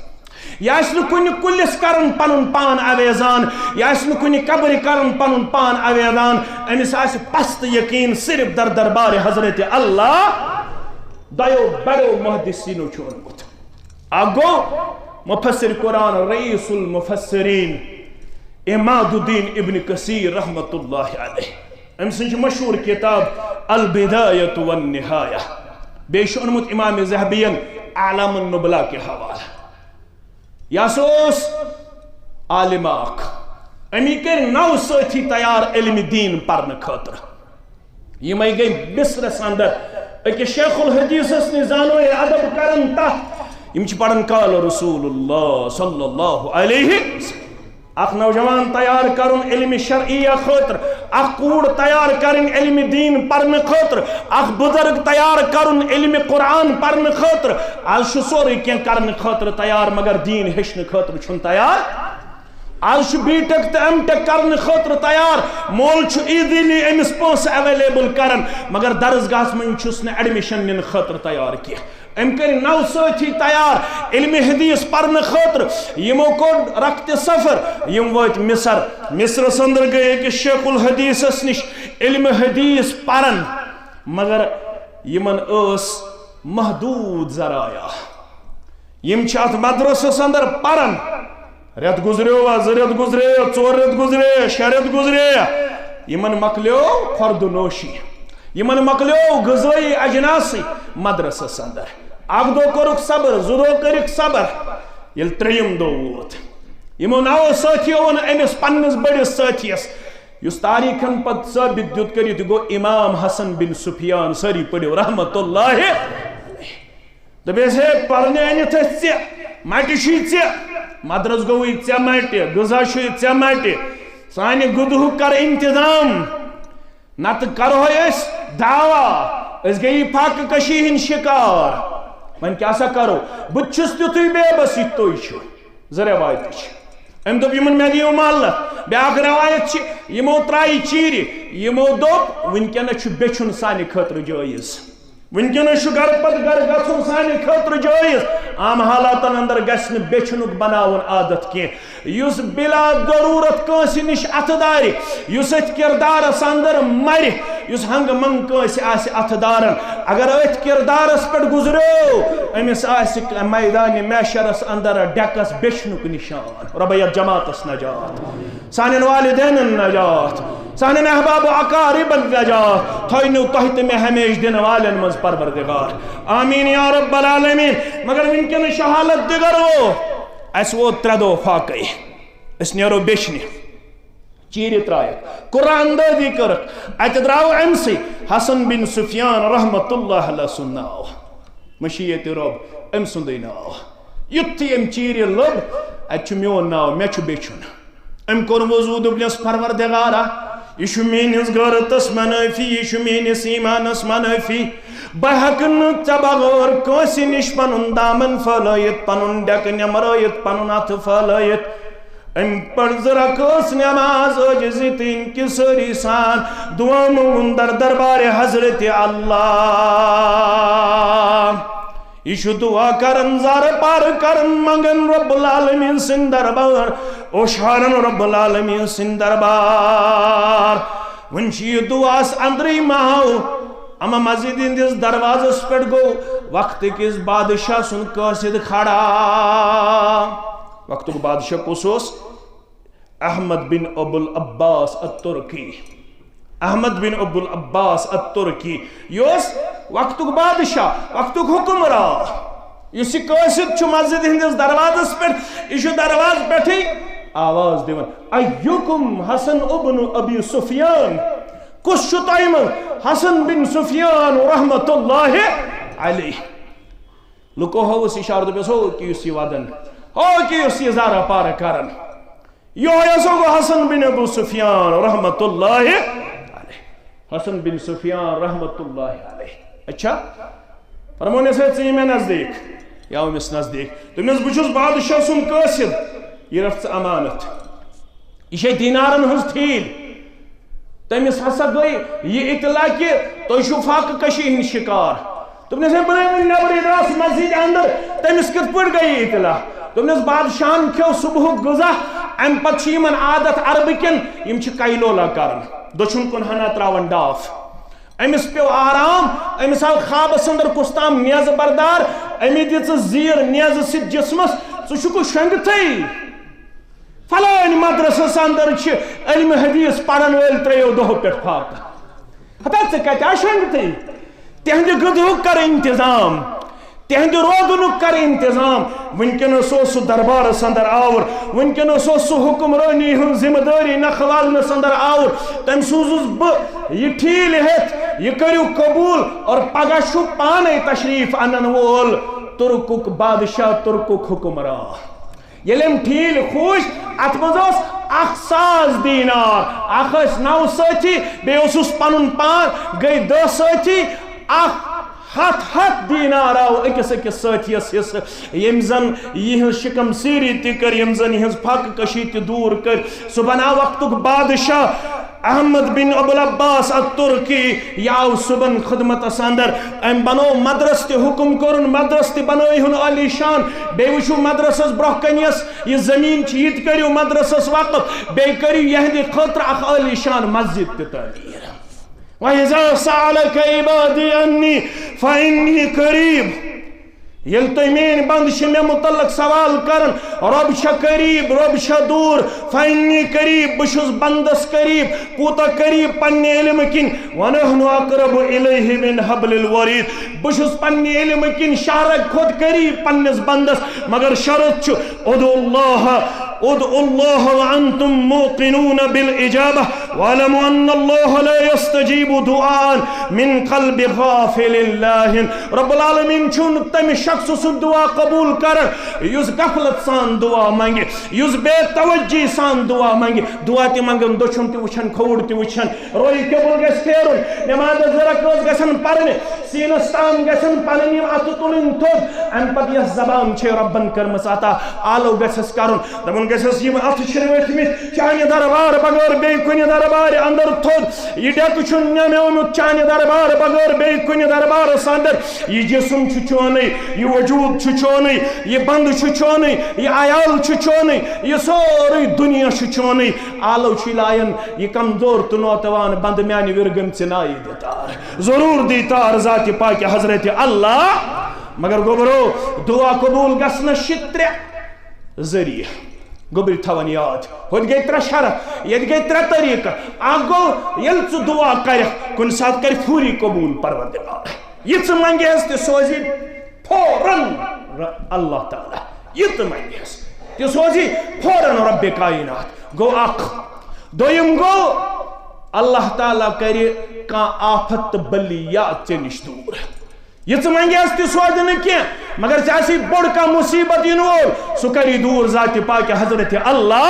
यासनु कुनि कुलिस करन पनुन पान अवेजान यासनु कुनि कब्र करन पनुन पान अवेजान अमिस आस पस्त यकीन सिर्फ दर दरबार हजरत अल्लाह दयो बड़ो मुहद्दिसीनो छोनमुत आगो मुफस्सिर कुरान रईसुल मुफस्सिरीन इमादुद्दीन इब्न कसीर रहमतुल्लाहि अलैह अम सज मशहूर किताब अल बिदायत वन निहाया बेश उन्मुत इमाम ज़हबियन आलम नुबला के हवाला यासोस आलिमाक अमी कर 9 साथी तैयार इल्म दीन पढ़ने खतर यमई गई बिसरस अंदर अक शेखुल हदीस निजानो अदब करन तथ यम पढ़न काल रसूलुल्लाह सल्लल्लाहु अलैहि वसल्लम अख नौजवान तैयार करुन इल्म शरइया खतर अख कूड़ तैयार करिन इल्म दीन पढ़ने खतर अख बुजुर्ग तैयार करुन इल्म कुरान पढ़ने खतर आज सोरे क्या करने खतर तैयार मगर दीन हेचने खतर छुन तैयार आज बीटेक तो एमटेक करने खतर तैयार मोल ईदिली अमिस पोस अवेलेबल करन मगर दरसगाह मन एडमिशन निन खतर तैयार किया अम कर 9 साथी तैयार इल्म हदीस पढ़ने खतर यमो को रखते सफर यम वत मिस्र अंदर गए कि शेखुल हदीस निश इल्म हदीस पढ़न मगर यमन महदूद जराया यम अत मदरसस अंदर पढ़न रेत गुजरो 2 रेत गुजरे 4 रेत गुजरे 6 रेत गुजरे यमन मकलो फर्दनोशी यमन मकलो गज़ाई अजनासी मदरसस अंदर अक दो कोरुक सबर 2 दो करिक सबर ये 3 दो वोत यमो 9 साथियों वन अमिस पन्नस बड़िस साथियस युस तारीखन पद साबित दुत करित गो इमाम हसन बिन सुफियान सरी पड़ो रहमतुल्लाहि दबेस है पढ़ने अनित चे मटि चे मदरस गो चे मटि गज़ा चे मटि सानि गुदहु कर इंतजाम नत करो दावा गई फाक कशी हिंद शिकार वन क्या सा करो बुछुस तुथु बेबस तो रवायत अम दोप यमन मे दियो माल ब्याक रवायत यमो त्राई चीर यमो दोप वनकन बेचुन सानि खतर जायज वनकस घर पत घर गुन सानि खतर जायज आम हालातन अंदर गि बेचनुक बनावन आदत कह बिला जरूरत कंस निश अथदार किरदारस अंदर मर हंग मंग कंस अथदारन अगर अथ किरदारस पे गुजरो अमिस मैदान मैशरस अंदर डेकस बेचनुक निशान रब जमातस नजात सान वालिदैन नजात सान अहबाब अकारिबन नजात थो तह मे हमेश दिन वालन मज परवरदिगार आमीन या रब्बल आलमीन। मगर वनकन हालत दिगर वो अस वो 3 दो फाकई अस नेरो बेचने चीर त्रायक कुरान दादी कर अत द्राव अमसी हसन बिन सुफियान रहमतुल्लाह अलैह सुन नाव मशीयत रब अम सुंद नाव युथि अम चीर लब अत मोन नाव मे बेचुन अम कोर वजू दोपनस परवरदिगारा यह मेनिस गरतस मनफी यह मेनिस ईमानस मनफी बह बगैर कंस निश पन दामन फलयत पन डेक नमरयत पन अथ फलयत अम पढ़ जरा कस नमाज अजिज़ तीन की सरी सान दुआ मंगुन दर दरबार हजरत अल्लाह यह दुआ करन जार पार करन मंगन रब्बुल आलमीन सिन दरबार ओशारन रब्बुल आलमीन सिन दरबार वन दुआस अंदरी माओ अमा मस्जिद इंदिस दरवाजस पे गो वक्त किस बादशाह सुन कासिद खड़ा वक्त बादशाह कुस अहमद बिन अबुल अब्बास अत्तुर्की अहमद बिन अबुल अब्बास अत्तुर्की योस वक्त बादशाह वक्त हुक्मरा इस कासिद मस्जिद इंदिस दरवाजस पे यह दरवाज पे आवाज दिवन अय्युकुम हसन इब्न अबी सुफियान कुछ तयम हसन बिन सुफियान रहमतुल्लाह अलैह लुको हो इशार दोपस हो कि वदन हो कि जारा पार करन यो हसन बिन अबू सुफियान रहमतुल्लाह अलैह हसन बिन सुफियान रहमतुल्लाह अलैह अच्छा फरमोने से मे नजदीक या अमिस नजदीक तुमस बुझुस बादशाह सुन कासिद यह रफ अमानत यह दीनारन हज थील तमिस हसा गई ये इतला कि तुम फाक कशी हिंद शिकार तुमने नबर मस्जिद अंदर तमिस कित पे गई इतला तुमने बादशाह खो सुबह गजा अम पे आदत अरबकन कैलोला कर दछुन कुन हना त्रावन डाफ अमिस पे आराम अमिस आव खाबस अंदर कुस्ताम नियाज बरदार अमि दिस जीर नियाज सिद जिस्मस चुक शंगथई फलान मदरसस अंदर इल्म हदीस पढ़न वल 3 दो पे फाक हता कत शंगथई तिहद गदुक कर इंतजाम तिहद रोदनुक कर इंतजाम वनकन सह दरबारस अंदर आवर वनकन सह हुक्मरानी हूं जिम्मेदारी नखवालनस अंदर आवर तम सूजुस बह यह ठील हेत यह करू कबूल और पगह पाने तशरीफ अनन वोल तुर्कुक बादशाह तुर्कुक हुक्मरान यम ठील खुश अत मज दीनार अख 9 साथी बेस पन पान गई 10 साथी हथ दीनार आव अकिस साथियस हिस्स यम जन यह शिकम सीरी तर यम जन यह फक कशी दूर कर सह बना वक्तुक बादशाह अहमद बिन अबुल अब्बास अत्तुर्की याव सुबन खदमत अंदर अम बनो मदरस ते हुक्म कोरुन मदरस ते बनोई हुन आलीशान बे वुचु मदरसस ब्रोह कनियस यह जमीन यत करियो मदरसस वक़्फ बे करियो यहदि खतर अख आलीशान मस्जिद ते तामीर वइज़ा सअलक इबादी अन्नी फइन्नी करीब यल तमीन बंद मे मुतल्लक सवाल कर रब करीब रब दूर फइन्नी करीब बहुस बंदस करीब कूत करीब पन्ने इल्म किन वनहनु अक़रब इलैहि मिन हब्लिल वरीद बहुस पन्ने इल्म किन शहर खुद करीब पन्नस बंदस मगर शरत उदुल्लाह व अंतुम मूक़िनून बिल इजाबह वअलमु अन्नल्लाह ला यस्तजीबु दुआन मिन क़ल्बि गाफ़िलिन लाहिन रब्बुल आलमीन छुन तम शख्स सु दुआ कबूल कर युस गफलत सान दुआ मांगे युस बेतवज्जी सान दुआ मांगे दुआ ते मंगन दोछुन ते वुछन खोड़ ते वुछन रोई कबूल गस फेरुन नमाज जरा कस गसन परने सीनस ताम गसन पनन अत तुलन थोद अम पत यस जबान छे रब्बन करमस अता आलो गसस करन दमन गसस यम अत छरवथमित चाने दरबार बगैर बे कुनि दरबार अंदर थोद ये डेक छु नमेमुत चाने दरबार बगैर बे कुनि दरबार अंदर ये जिस्म छु चोने ये वजूद छु चोने ये बंद छु चोने ये आयाल छु चोने ये सारी दुनिया छु चोने आलो छिलायन ये कमजोर तो नौतवान बंद म्यानि विरगम चिनाई देतार जरूर दीतार जाति पाक हजरत अल्लाह मगर गोबरो दुआ कबूल गसन शित्रे जरिया गोबर थवन याद होत गई त्रे शरत ये गई त्रे तरीक आगो यल च दुआ कर कुन साथ कर फूरी कबूल परवरदिगार ये च मंगेस ते सोजी फौरन अल्लाह ताला ये च मंगेस ते सोजी फौरन रब्बे कायनात गो अख दोयम गो अल्लाह ताला करे का आफत बलियात से निश दूर ये मंगेस ते सोज न क्या मगर चासी बड़ का मुसीबत इन वोल सु करी दूर जाति पाक हजरत अल्लाह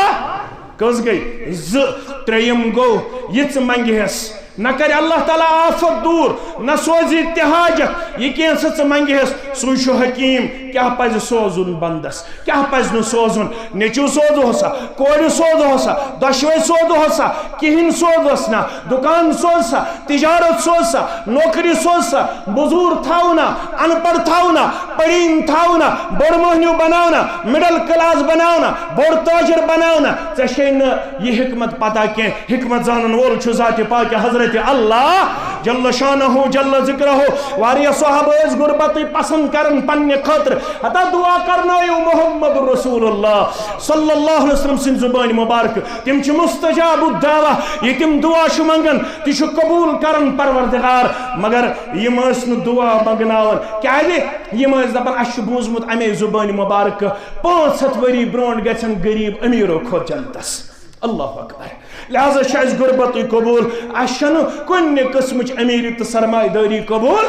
कस गई ज त्रेयम गो ये मंगेस न कर अल्लाह ताला आफत दूर न सोजी तिहाजत ये कैसे मंगेस सु हकीम क्या पज सोजुन बंदस क्या पज न सोजुन नेचू सोदोसा कोड़ सोदोसा दशवे सोदोसा किहिन सोदस ना दुकान सोसा तिजारत सोसा नौकरी सोसा बुजुर्ग थाउना अनपढ़ थाउना पढ़ीन थाउना बड़ मोहन्यू बनावना मिडल क्लास बनावना बड़ ताजर बनावना चेन ये हिकमत पता के हिकमत जानन वोल छु जाति पाक हजरत अल्लाह जल्ल शानहु जल्ल जिक्रहु वारिया सहाबा गुरबत पसंद करन पन्ने खतर हता दुआ करना मोहम्मद रसूलुल्लाह सल्लल्लाहु अलैहि वसल्लम सिन जुबान मुबारक तिम छु मुस्तजाब दावा ये तिम दुआ छु मंगन ति छु कबूल करन परवरदिगार मगर यम न दुआ मंगनावन क्यादे यम दपन अश बूजमुत अमे जुबान मुबारक 500 वरी ब्रोंड गछन गरीब अमीरो खो जन्नतस अल्लाह अकबर लिहाजा शायद गुरबत कबूल अशन कुन किस्म अमीरी तो सरमायदारी कबूल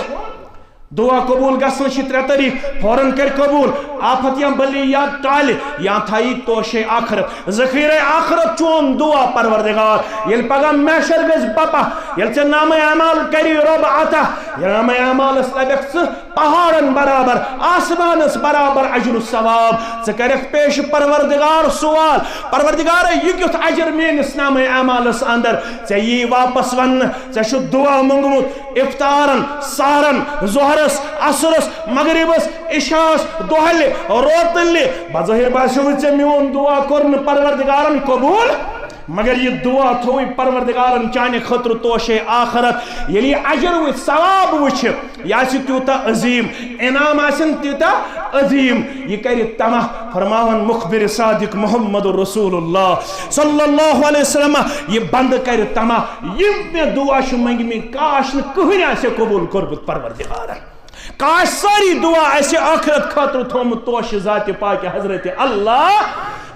दुआ कबूल गसन त्रे तरीक फौरन कर कबूल आफत या बली या टाल या थाई तोशे आखरत जखीरे आखरत चोन दुआ परवरदिगार यल पगा मैशर गज बापा यल च नाम अमाल करी रब आता नाम अमाल लबक्स पहाड़न बराबर आसमानस बराबर अजर सवाब च करख पेश परवरदिगार सवाल परवरदिगार ये क्युथ अजर मेनिस नाम अमालस अंदर च ये वापस वन च छु दुआ मंगमुत इफ्तारन सारन जोहर असरस मगरिबस इशास दोहले रोतले बज़ाहिर बाशु चे मियोन दुआ करन परवरदिगारन कबूल मगर ये दुआ थोई परवरदिगारन चाने खतर तोशे आखरत यली अजर व सवाब वछ यासी त्यूता अजीम इनाम आसन त्यूता अजीम ये करे तमा फरमावन मुखबिर सादिक मोहम्मद रसूलुल्लाह सल्लल्लाहु अलैहि वसल्लम ये बंद करे तमा ये में दुआ श मंग में काश न कहना से कबूल करबत परवरदिगारन काश सारी दुआ ऐसे आखिरत खातर थोम तोश जाति पाक हजरत अल्लाह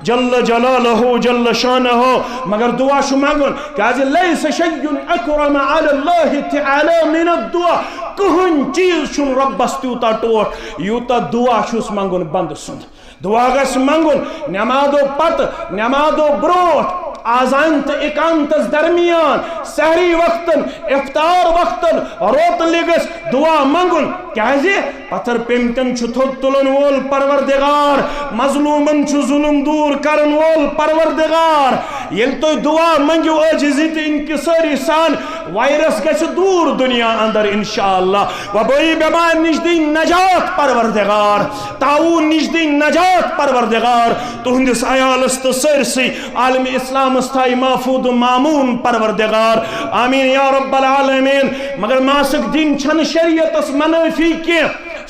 जल्ल जलालहु जल्ल शानहु मगर दुआ शु मांगन काज लैस शय्युन अकरम अला अल्लाह तआला मिन दुआ कहन चीज छु रब्बस त्यूता टोट यूता दुआ शुस मांगन बंद सुन दुआ गस मांगन नमाजो पत नमाजो ब्रोट आजान तो एकांतस दरमियान सहरी वक्तन इफ्तार वक्तन रोत लिगस दुआ मंगुन क्याजे पत्थर पेमतन छु थोद तुलन वोल परवरदिगार मजलूमन छु जुल्म दूर करन वोल परवरदिगार यल तो दुआ मंगो अजिज़ी ते इनकिसारी सान वायरस गछ दूर दुनिया अंदर इंशाअल्लाह व बई बीमार निजदी नजात परवरदिगार ताऊन निजदी नजात परवरदिगार तुहंदिस आयालस तो सरसी आलम इस्लाम मस्ताई महफूद मामून परवरदिगार आमीन या रब्बल आलमीन मगर मासक दिन छन शरीयतस मनाफी के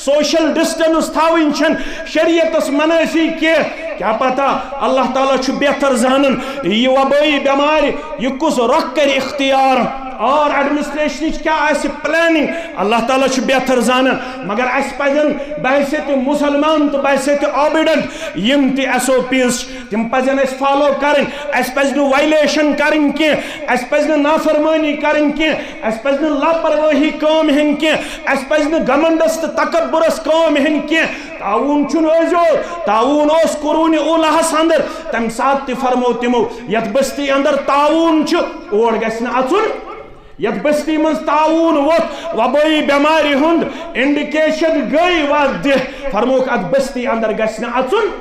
सोशल डिस्टेंस थाविन छन शरीयतस मनाफी के क्या पता अल्लाह ताला छु बेहतर जानन ये वबाई बीमारी ये कुछ रख कर इख्तियार और एडमिनिस्ट्रेशन क्या ऐसे प्लानिंग अल्लाह ताला छु बेहतर जानन मगर अस पजन बहसियत मुसलमान तो बहसियत ओबिडेंट यम ति एसओपीज तिम पजन अस फॉलो करन अस पजन वायलेशन करन के अस पजन नाफरमानी करन के अस पजन लापरवाही काम हन के अस पजन घमंडस तकब्बुरस काम हन के ताऊन छुन ओजो ताऊन ओस कुरून उलहस अंदर तम साथ ति फरमो तिमो यत बस्ती अंदर ताऊन छु और गसन अचुन यत बस्ती मज ताऊन वोत वबई बेमारी हुंद इंडिकेशन गई वत दि फरमोक अत बस्ती अंदर गस्न अचुन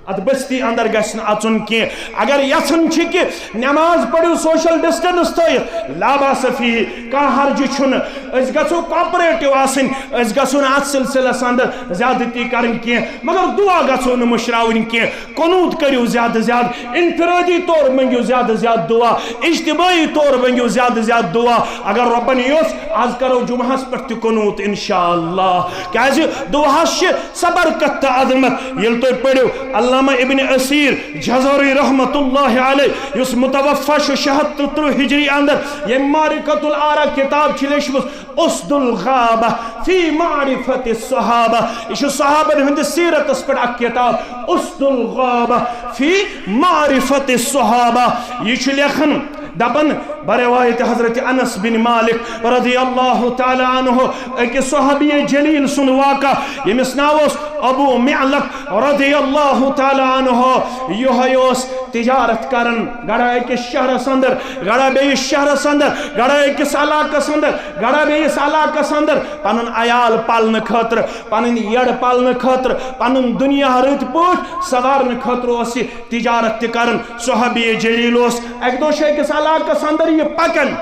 अत बस्ती अंदर गस्न अचुन के अगर यसन छ कि नमाज पढ़ो सोशल डिस्टेंस थी लाबा सफी का हर्ज छुन अस गसो कोऑपरेटिव आसन अस गसो अत सिलसिलस अंदर ज्यादती करन के मगर दुआ गसो न मुशरावन के कुनूत करियो ज्यादा ज्यादा इनफरादी तौर मंगियो ज्यादा ज्यादा दुआ इज्तिमाई तौर मंगियो ज्यादा ज्यादा दुआ अगर रब्बन योस आज करो जुमहस पर कुनूत इंशाअल्लाह काज दुआस सबरकत अजमत यल तो पढ़ो अल्लामा इब्न असीर जज़री रहमतुल्लाह अलैह युस मुतवफ़ा 76 हिजरी अंदर ये मारिकतुल आरा किताब छ लेशमुस उसदुल गाबा फी मारिफति सहाबा इश सहाबन हंद सीरतस पर अक किताब उसदुल गाबा फी मारिफति सहाबा ये छ लेखन दपन बरवायत हजरत अनस बिन मालिक रज़ियल्लाहु तआला अन्हु एक सहाबी जलील सुन वाका यमिस नावस अबू मिअलक रज़ियल्लाहु तआला अन्हु योहयोस तिजारत करन गड़ा एक शहर संदर गड़ा बे शहर संदर गड़ा एक इलाका संदर गड़ा बे इलाका संदर पनन अयाल पालन खतर पनन यड़ पालन खतर पनन दुनिया रत पोट सवारन खतर ओस तिजारत करन सहाबी जलील ओस एक दो शे के इलाका संदर ये पकन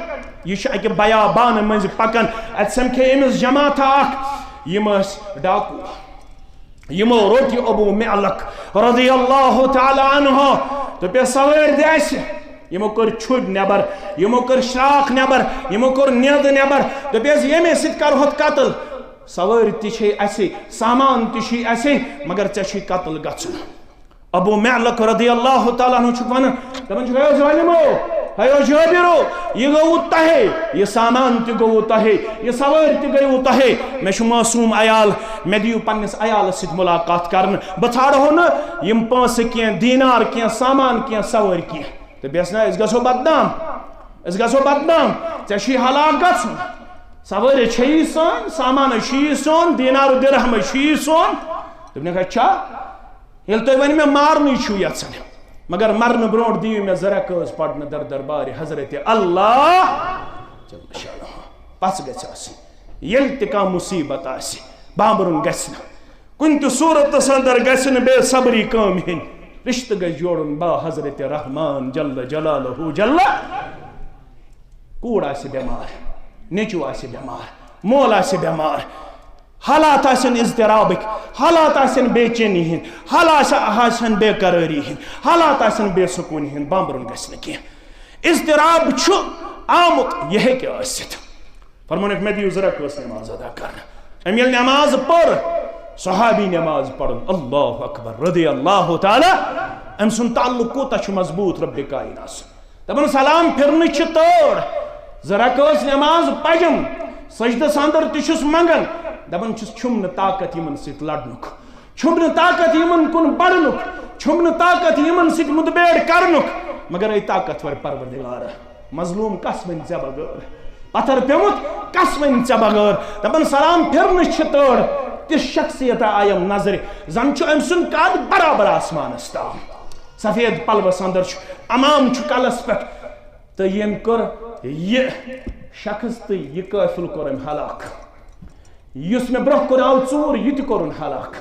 यह बयाबान मज पकन अत समखे अमिस जमात यमस डाकू यमो रोटी अबू मिअलक रज़ियल्लाहु तआला अन्हु तो पे सवार दस यमो कर छुड नेबर यमो कर शाख नेबर यमो कर नेद नेबर तो पे यमे सित कर होत कत्ल सवार ति असे सामान ति असे मगर चे कत्ल गछुन अबू मिअलक रज़ियल्लाहु तआला अन्हु छु वन दपन छु गयो जालिमो हयो जाबिरो ये गो तहे ये सामान ति गो तहे ये सवार ति गयो तहे मे छु मासूम अयाल मे दियो पन्नस अयाल सित मुलाकात करन बछाड़ो न यम पास के दीनार के सामान के सवार के तो बेसना इस गसो बदनाम चे हलाक गछन सवार छी सोन सामान छी सोन दीनार दिरहम छी सोन तुमने कहा अच्छा ये तो वन में मारनी छु यसन मगर मरन ब्रोट दियो मे जरा कस पढ़न दर दरबार हजरत अल्लाह जल्ल शाह पस गस येल तिका मुसीबत आसी बाबरुन गसन कुन तो सूरत संदर गसन बे सबरी काम हिन रिश्त गस जोड़न बा हजरत रहमान जल्ल जलालहु जल्ल कूड़ आसी बीमार नेचू आसी बीमार मोल आसी बीमार हालात आसन इज़्तिराबिक हालात आसन बेचैनी हिन हालात आसन बेकरारी हिन हालात आसन बेसुकून हिन बांबरुन गसन के इज़्तिराब छु आमुत यह के आसित फरमान एक मेदी जरा कस नमाज अदा करना अमिल नमाज पर सहाबी नमाज पढ़न अल्लाहु अकबर रज़ियल्लाहु तआला अम सुन ताल्लुक कोता छु मजबूत रब्बे कायनात तबन सलाम फिरन छु तोड़ जरा कस नमाज पजम सजदा संदर तिशुस मंगन दपन छुम ताकत यमन सित लड़नुक छुम ताकत यमन कुन बढ़नुक छुम ताकत यमन सित मुदबेड़ करनुक मगर ए ताकतवर परवरदिगार मजलूम कस वन चे बगैर पत्थर पेमुत कस वन चे बगैर दपन सलाम फिरन तोड़ तिस शख्सियत आयम नजर जन अम सुन कद बराबर आसमानस ताम सफेद पलवस अंदर अमाम कलस पे तो यम कर यह शख्स तो यह काफिल कोर हलाक युस मे ब्रोह कोर आव चूर यह कोरुन हलाक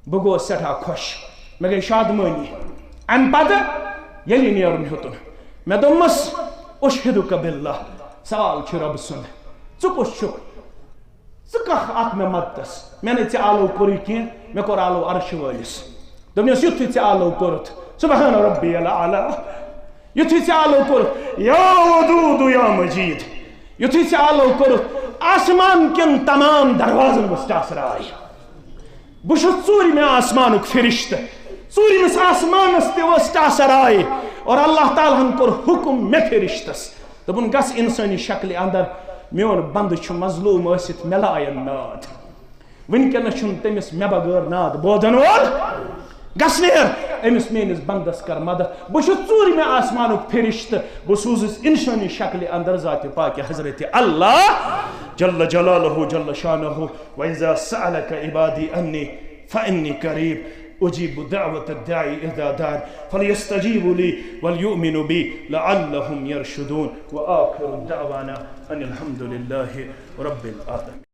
बह गो सठा खुश मे गई शादमानी अम पत ये नेरुन हेतुन मे दोमस उशहिदुक बिल्लाह सवाल रब सुन कुछ कह अत मे मदतस मे ने आलो कोर कह मे कोर आलो अर्श वालिस दोपस युथ ऐ आलो कोरुत सुबहान रब्बियल आला युथ ऐ आलो कोरुत या वदूद या मजीद युथ ऐ आलो कोरुत आसमान किन तमाम दरवाजन मुस्तासराय बुश चूर में आसमानुक फिरिश्त चूर में आसमानस तासराय और अल्लाह ताला कोर हुकुम मे फिरिश्तस दोपन गस इंसानी शक्ल अंदर मोन बंद मजलूम आसित मे लायन नाद वनकस तमिस मे बगैर नाद बोधन वोल गसनेर अमिस मेनिस बंदस कर मदद बह चूर में आसमानुक फिरिश्त बह सूजिस इंसानी शक्ल अंदर जात पाक हजरत अल्लाह जल्ल जलालहु जल्ल शानहु व इज़ा सअलक इबादी अन्नी फइन्नी करीब उजीबु दावत दाई इज़ा दान फलियस्तजीबु ली वलयुमिनु बी लअल्लहुम यरशुदून व आखिरु दावाना अनिल हम्दुलिल्लाहि रब्बिल आलमीन।